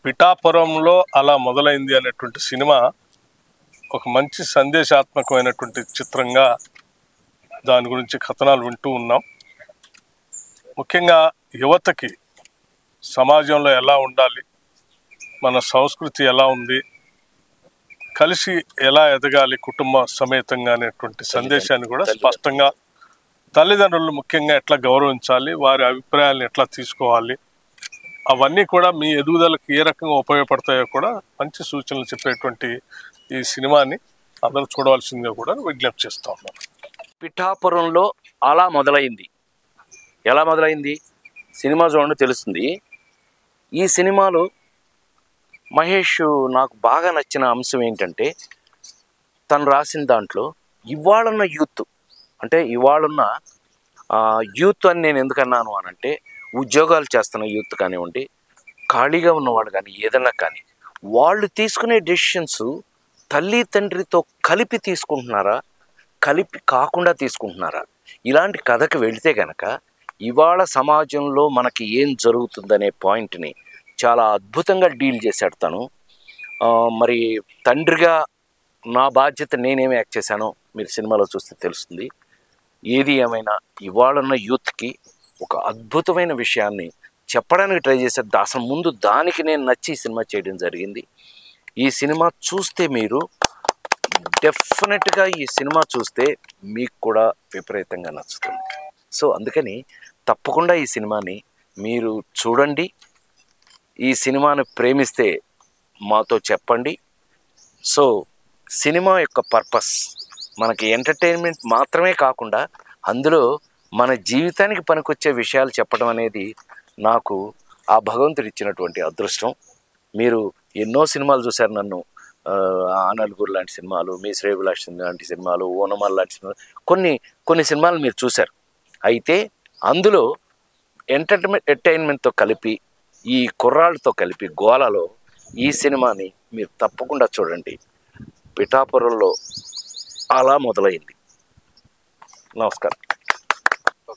పిఠాపురంలో అలా మొదలైంది అనేటువంటి సినిమా ఒక మంచి సందేశాత్మకమైనటువంటి చిత్రంగా దాని గురించి కథనాలు వింటూ ఉన్నాం. ముఖ్యంగా యువతకి సమాజంలో ఎలా ఉండాలి, మన సంస్కృతి ఎలా ఉంది, కలిసి ఎలా ఎదగాలి కుటుంబ సమేతంగా అనేటువంటి సందేశాన్ని కూడా స్పష్టంగా తల్లిదండ్రులు ముఖ్యంగా ఎట్లా గౌరవించాలి, వారి అభిప్రాయాలను ఎట్లా తీసుకోవాలి, అవన్నీ కూడా మీ ఎదుగుదలకు ఏ రకంగా ఉపయోగపడతాయో కూడా మంచి సూచనలు చెప్పేటువంటి ఈ సినిమాని అందరూ చూడవలసిందిగా కూడా విజ్ఞప్తి చేస్తూ ఉన్నాను. పిఠాపురంలో అలా మొదలైంది. ఎలా మొదలైంది సినిమా చూడండి తెలుస్తుంది. ఈ సినిమాలో మహేష్ నాకు బాగా నచ్చిన అంశం ఏంటంటే, తను రాసిన దాంట్లో ఇవాళున్న యూత్, అంటే ఇవాళున్న యూత్ అని నేను ఎందుకన్నాను అనంటే, ఉద్యోగాలు చేస్తున్న యూత్ కానివ్వండి, ఖాళీగా ఉన్నవాళ్ళు కానీ ఏదన్నా కానీ, వాళ్ళు తీసుకునే డెసిషన్స్ తల్లి తండ్రితో కలిపి తీసుకుంటున్నారా, కలిపి కాకుండా తీసుకుంటున్నారా? ఇలాంటి కథకు వెళితే కనుక ఇవాళ సమాజంలో మనకి ఏం జరుగుతుందనే పాయింట్ని చాలా అద్భుతంగా డీల్ చేశాడు తను. మరి తండ్రిగా నా బాధ్యత నేనేమి యాక్ట్ చేశానో మీరు సినిమాలో చూస్తే తెలుస్తుంది. ఏది ఏమైనా ఇవాళన్న యూత్కి ఒక అద్భుతమైన విషయాన్ని చెప్పడానికి ట్రై చేశారు. అసలు ముందు దానికి నేను నచ్చి ఈ సినిమా చేయడం జరిగింది. ఈ సినిమా చూస్తే మీరు డెఫినెట్గా ఈ సినిమా చూస్తే మీకు కూడా విపరీతంగా నచ్చుతుంది. సో అందుకని తప్పకుండా ఈ సినిమాని మీరు చూడండి. ఈ సినిమాను ప్రేమిస్తే మాతో చెప్పండి. సో సినిమా యొక్క పర్పస్ మనకి ఎంటర్టైన్మెంట్ మాత్రమే కాకుండా అందులో మన జీవితానికి పనికొచ్చే విషయాలు చెప్పడం అనేది నాకు ఆ భగవంతుడు ఇచ్చినటువంటి అదృష్టం. మీరు ఎన్నో సినిమాలు చూశారు నన్ను, ఆ నలుగురు లాంటి సినిమాలు, మీ శ్రేయభిలాష్ లాంటి సినిమాలు, ఓనమాల్ లాంటి సినిమాలు, కొన్ని సినిమాలు మీరు చూశారు. అయితే అందులో ఎంటర్టైన్మెంట్తో కలిపి ఈ కుర్రాళ్ళతో కలిపి గోలలో ఈ సినిమాని మీరు తప్పకుండా చూడండి. పిఠాపురంలో అలా మొదలైంది. నమస్కారం.